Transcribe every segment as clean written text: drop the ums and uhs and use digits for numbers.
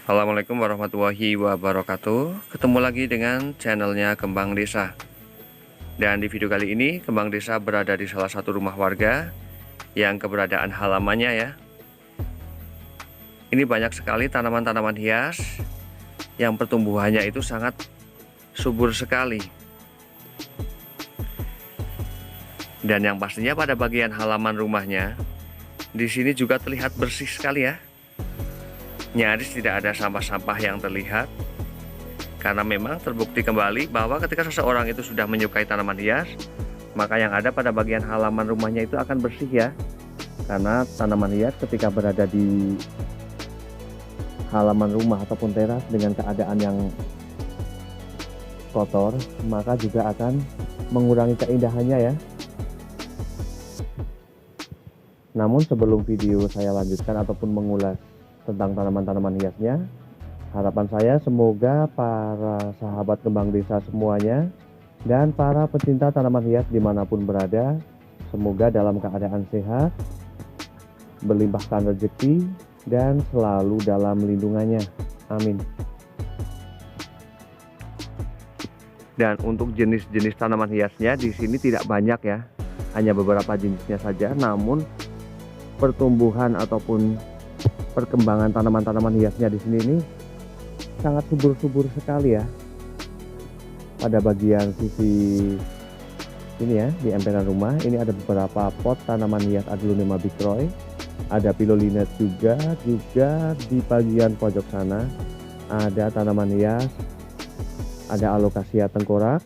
Assalamualaikum warahmatullahi wabarakatuh. Ketemu lagi dengan channelnya Kembang Desa. Dan di video kali ini Kembang Desa berada di salah satu rumah warga yang keberadaan halamannya ya, ini banyak sekali tanaman-tanaman hias yang pertumbuhannya itu sangat subur sekali. Dan yang pastinya pada bagian halaman rumahnya di sini juga terlihat bersih sekali ya. Nyaris tidak ada sampah-sampah yang terlihat, karena memang terbukti kembali bahwa ketika seseorang itu sudah menyukai tanaman hias, maka yang ada pada bagian halaman rumahnya itu akan bersih ya. Karena tanaman hias ketika berada di halaman rumah ataupun teras dengan keadaan yang kotor, maka juga akan mengurangi keindahannya ya. Namun sebelum video saya lanjutkan ataupun mengulas tentang tanaman-tanaman hiasnya, harapan saya semoga para sahabat Kembang Desa semuanya dan para pecinta tanaman hias dimanapun berada, semoga dalam keadaan sehat, berlimpahkan rezeki, dan selalu dalam lindungannya. Amin. Dan untuk jenis-jenis tanaman hiasnya di sini tidak banyak ya, hanya beberapa jenisnya saja. Namun pertumbuhan ataupun perkembangan tanaman-tanaman hiasnya di sini ini sangat subur-subur sekali ya. Pada bagian sisi ini ya, di emperan rumah ini ada beberapa pot tanaman hias Aglonema bigroy, ada Pilolineth juga di bagian pojok sana ada tanaman hias, ada Alocasia tengkorak,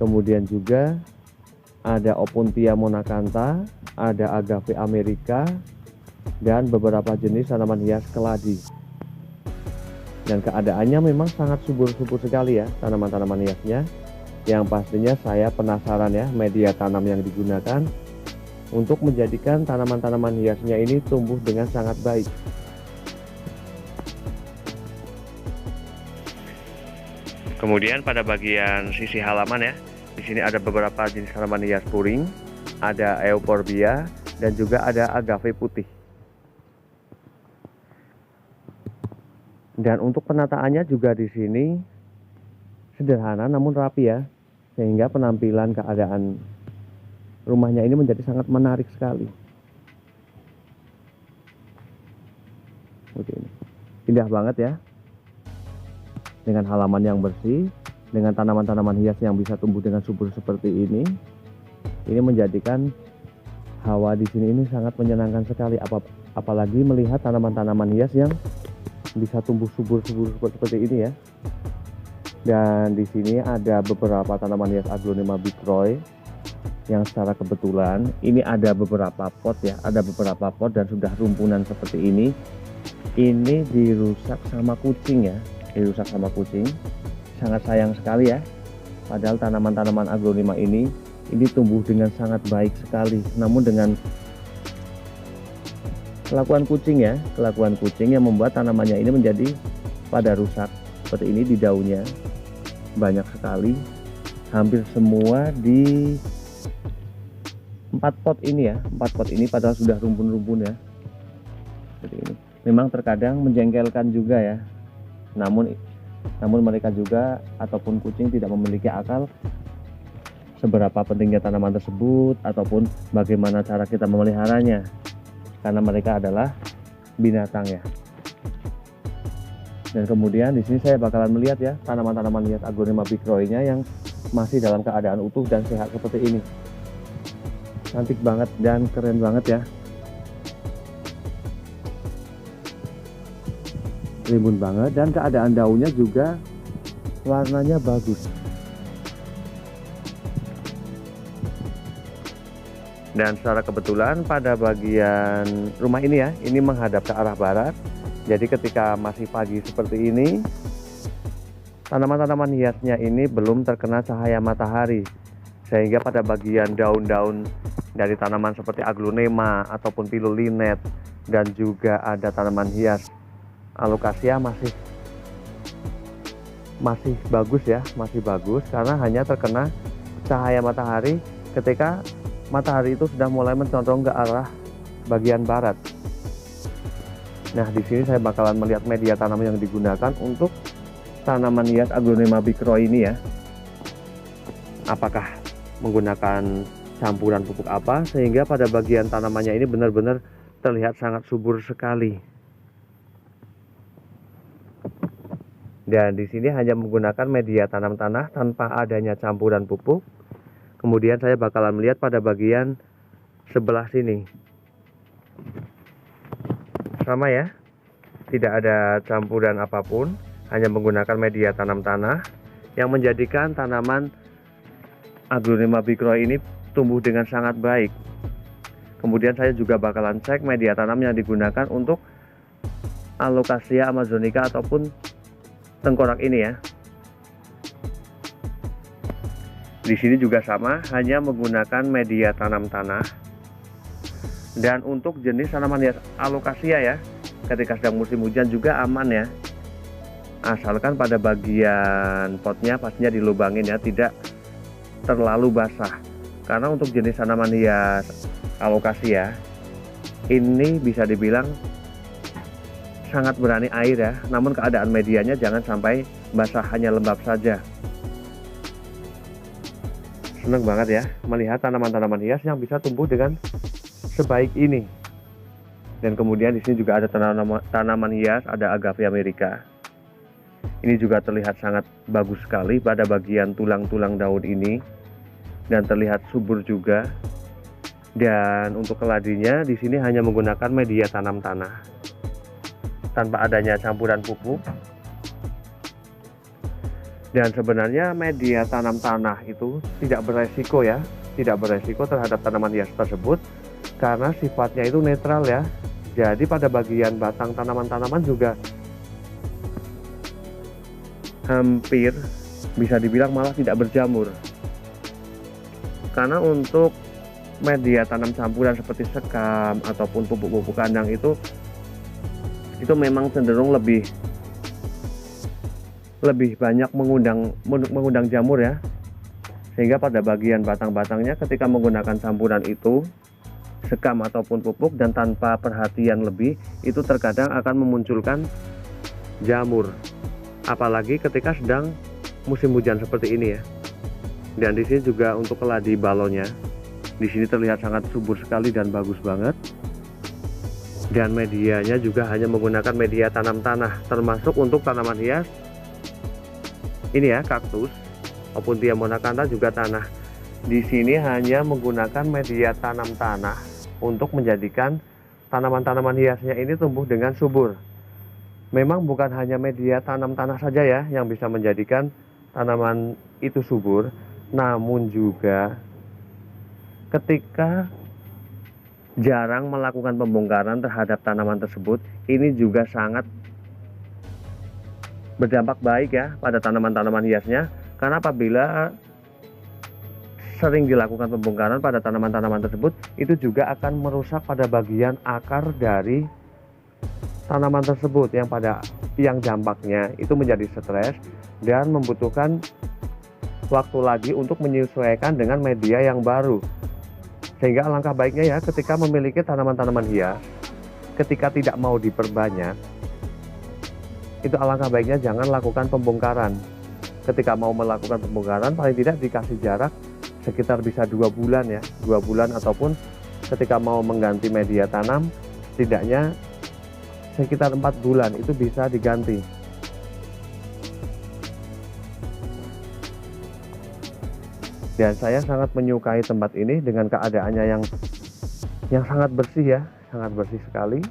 kemudian juga ada Opuntia monacantha, ada Agave amerika, dan beberapa jenis tanaman hias keladi. Dan keadaannya memang sangat subur-subur sekali ya tanaman-tanaman hiasnya. Yang pastinya saya penasaran ya media tanam yang digunakan untuk menjadikan tanaman-tanaman hiasnya ini tumbuh dengan sangat baik. Kemudian pada bagian sisi halaman ya, di sini ada beberapa jenis tanaman hias puring, ada Euphorbia, dan juga ada Agave putih. Dan untuk penataannya juga di sini sederhana namun rapi ya, sehingga penampilan keadaan rumahnya ini menjadi sangat menarik sekali. Seperti ini. Indah banget ya. Dengan halaman yang bersih, dengan tanaman-tanaman hias yang bisa tumbuh dengan subur seperti ini menjadikan hawa di sini ini sangat menyenangkan sekali. Apalagi melihat tanaman-tanaman hias yang bisa tumbuh subur seperti ini ya. Dan di sini ada beberapa tanaman hias Aglonema bigroy yang secara kebetulan ini ada beberapa pot ya, ada beberapa pot dan sudah rumpunan seperti ini. Ini dirusak sama kucing ya, dirusak sama kucing. Sangat sayang sekali ya. Padahal tanaman-tanaman Aglonema ini tumbuh dengan sangat baik sekali. Namun dengan kelakuan kucing ya, kelakuan kucing yang membuat tanamannya ini menjadi pada rusak seperti ini. Di daunnya banyak sekali, hampir semua di 4 pot ini ya, 4 pot ini padahal sudah rumpun-rumpun ya, seperti ini. Memang terkadang menjengkelkan juga ya, namun mereka juga ataupun kucing tidak memiliki akal seberapa pentingnya tanaman tersebut ataupun bagaimana cara kita memeliharanya, karena mereka adalah binatang ya. Dan kemudian di sini saya bakalan melihat ya tanaman-tanaman hias Aglonema bigroy-nya yang masih dalam keadaan utuh dan sehat seperti ini. Cantik banget dan keren banget ya. Rimbun banget dan keadaan daunnya juga warnanya bagus. Dan secara kebetulan pada bagian rumah ini ya, ini menghadap ke arah barat. Jadi ketika masih pagi seperti ini, tanaman-tanaman hiasnya ini belum terkena cahaya matahari, sehingga pada bagian daun-daun dari tanaman seperti Aglonema ataupun Pilolineth dan juga ada tanaman hias Alocasia masih bagus ya, masih bagus karena hanya terkena cahaya matahari ketika matahari itu sudah mulai mencondong ke arah bagian barat. Nah, di sini saya bakalan melihat media tanam yang digunakan untuk tanaman hias Aglonema bicroy ini ya. Apakah menggunakan campuran pupuk apa sehingga pada bagian tanamannya ini benar-benar terlihat sangat subur sekali. Dan di sini hanya menggunakan media tanam tanah tanpa adanya campuran pupuk. Kemudian saya bakalan melihat pada bagian sebelah sini. Sama ya, tidak ada campuran apapun, hanya menggunakan media tanam tanah yang menjadikan tanaman Aglonema bicroy ini tumbuh dengan sangat baik. Kemudian saya juga bakalan cek media tanam yang digunakan untuk Alocasia amazonica ataupun tengkorak ini ya. Di sini juga sama, hanya menggunakan media tanam tanah. Dan untuk jenis tanaman hias Alocasia ya, ketika sedang musim hujan juga aman ya. Asalkan pada bagian potnya pastinya dilubangin ya, tidak terlalu basah. Karena untuk jenis tanaman hias Alocasia ini bisa dibilang sangat berani air ya, namun keadaan medianya jangan sampai basah, hanya lembab saja. Senang banget ya melihat tanaman-tanaman hias yang bisa tumbuh dengan sebaik ini. Dan kemudian di sini juga ada tanaman hias, ada Agave America. Ini juga terlihat sangat bagus sekali pada bagian tulang-tulang daun ini dan terlihat subur juga. Dan untuk keladinya di sini hanya menggunakan media tanam tanah tanpa adanya campuran pupuk. Dan sebenarnya media tanam tanah itu tidak beresiko ya, tidak beresiko terhadap tanaman hias tersebut karena sifatnya itu netral ya. Jadi pada bagian batang tanaman-tanaman juga hampir bisa dibilang malah tidak berjamur. Karena untuk media tanam campuran seperti sekam ataupun pupuk-pupuk kandang itu memang cenderung lebih banyak mengundang jamur ya, sehingga pada bagian batang-batangnya ketika menggunakan campuran itu, sekam ataupun pupuk, dan tanpa perhatian lebih, itu terkadang akan memunculkan jamur, apalagi ketika sedang musim hujan seperti ini ya. Dan di sini juga untuk keladi balonnya, di sini terlihat sangat subur sekali dan bagus banget. Dan medianya juga hanya menggunakan media tanam tanah, termasuk untuk tanaman hias ini ya, kaktus maupun Diamond Acantha juga tanah. Di sini hanya menggunakan media tanam tanah untuk menjadikan tanaman-tanaman hiasnya ini tumbuh dengan subur. Memang bukan hanya media tanam tanah saja ya yang bisa menjadikan tanaman itu subur, namun juga ketika jarang melakukan pembongkaran terhadap tanaman tersebut, ini juga sangat berdampak baik ya pada tanaman-tanaman hiasnya. Karena apabila sering dilakukan pembongkaran pada tanaman-tanaman tersebut, itu juga akan merusak pada bagian akar dari tanaman tersebut yang dampaknya itu menjadi stres dan membutuhkan waktu lagi untuk menyesuaikan dengan media yang baru. Sehingga alangkah baiknya ya ketika memiliki tanaman-tanaman hias, ketika tidak mau diperbanyak, itu alangkah baiknya jangan lakukan pembongkaran. Ketika mau melakukan pembongkaran paling tidak dikasih jarak sekitar bisa 2 bulan ya, 2 bulan, ataupun ketika mau mengganti media tanam setidaknya sekitar 4 bulan itu bisa diganti. Dan saya sangat menyukai tempat ini dengan keadaannya yang sangat bersih ya, sangat bersih sekali.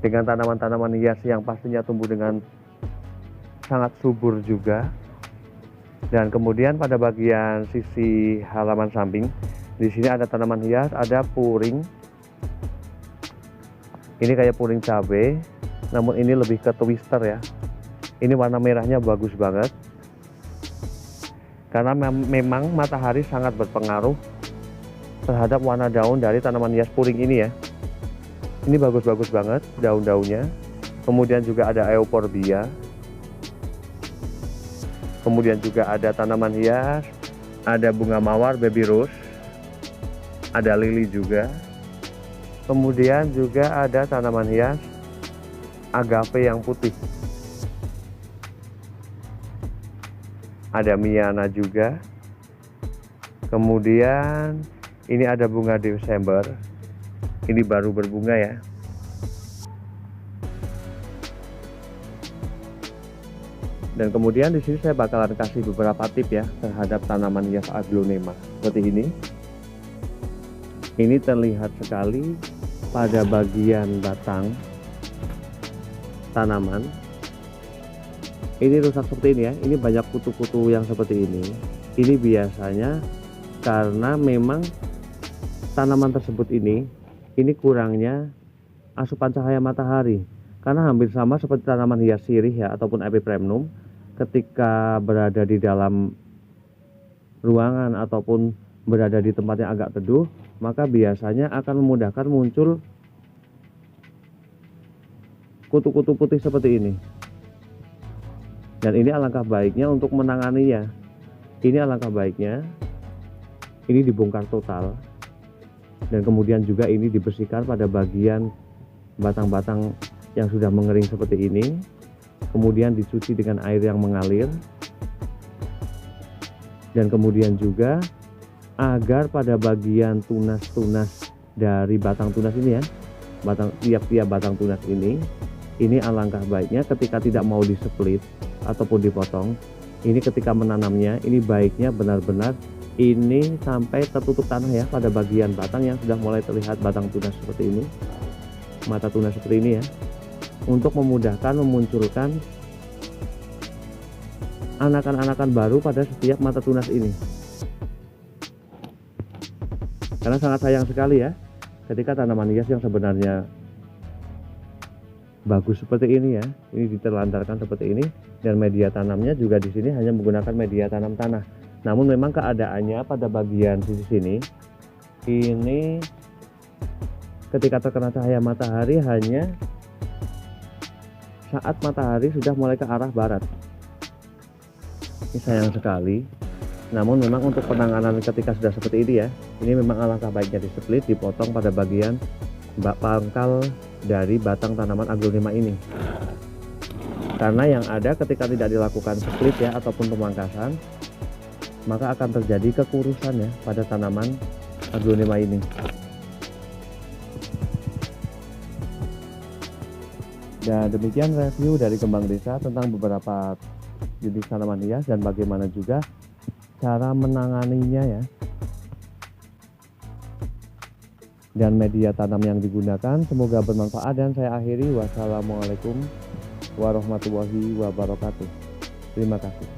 Dengan tanaman-tanaman hias yang pastinya tumbuh dengan sangat subur juga. Dan kemudian pada bagian sisi halaman samping, di sini ada tanaman hias, ada puring. Ini kayak puring cabai, namun ini lebih ke twister ya. Ini warna merahnya bagus banget. Karena memang matahari sangat berpengaruh terhadap warna daun dari tanaman hias puring ini ya. Ini bagus-bagus banget daun-daunnya. Kemudian juga ada Euphorbia. Kemudian juga ada tanaman hias, ada bunga mawar baby rose, ada lili juga. Kemudian juga ada tanaman hias agave yang putih. Ada Miana juga. Kemudian ini ada bunga Desember. Ini baru berbunga ya. Dan kemudian di sini saya bakalan kasih beberapa tip ya terhadap tanaman hias aglonema seperti ini. Ini terlihat sekali pada bagian batang tanaman. Ini rusak seperti ini ya. Ini banyak kutu-kutu yang seperti ini. Ini biasanya karena memang tanaman tersebut ini kurangnya asupan cahaya matahari. Karena hampir sama seperti tanaman hias sirih ya ataupun epipremnum, ketika berada di dalam ruangan ataupun berada di tempat yang agak teduh, maka biasanya akan memudahkan muncul kutu-kutu putih seperti ini. Dan ini alangkah baiknya untuk menanganinya. Ini alangkah baiknya ini dibongkar total, dan kemudian juga ini dibersihkan pada bagian batang-batang yang sudah mengering seperti ini, kemudian dicuci dengan air yang mengalir, dan kemudian juga agar pada bagian tunas-tunas dari batang tunas ini ya, tiap-tiap batang tunas ini alangkah baiknya ketika tidak mau displit ataupun dipotong, ini ketika menanamnya ini baiknya benar-benar ini sampai tertutup tanah ya pada bagian batang yang sudah mulai terlihat batang tunas seperti ini, mata tunas seperti ini ya, untuk memudahkan memunculkan anakan-anakan baru pada setiap mata tunas ini. Karena sangat sayang sekali ya ketika tanaman hias yang sebenarnya bagus seperti ini ya, ini ditelantarkan seperti ini, dan media tanamnya juga di sini hanya menggunakan media tanam tanah. Namun memang keadaannya pada bagian sisi sini ini ketika terkena cahaya matahari hanya saat matahari sudah mulai ke arah barat. Ini sayang sekali. Namun memang untuk penanganan ketika sudah seperti ini ya, ini memang alangkah baiknya displit, dipotong pada bagian pangkal dari batang tanaman aglonema ini. Karena yang ada ketika tidak dilakukan split ya ataupun pemangkasan, maka akan terjadi kekurusan ya pada tanaman aglonema ini. Dan demikian review dari Kembang Desa tentang beberapa jenis tanaman hias dan bagaimana juga cara menanganinya ya, dan media tanam yang digunakan. Semoga bermanfaat, dan saya akhiri. Wassalamualaikum warahmatullahi wabarakatuh. Terima kasih.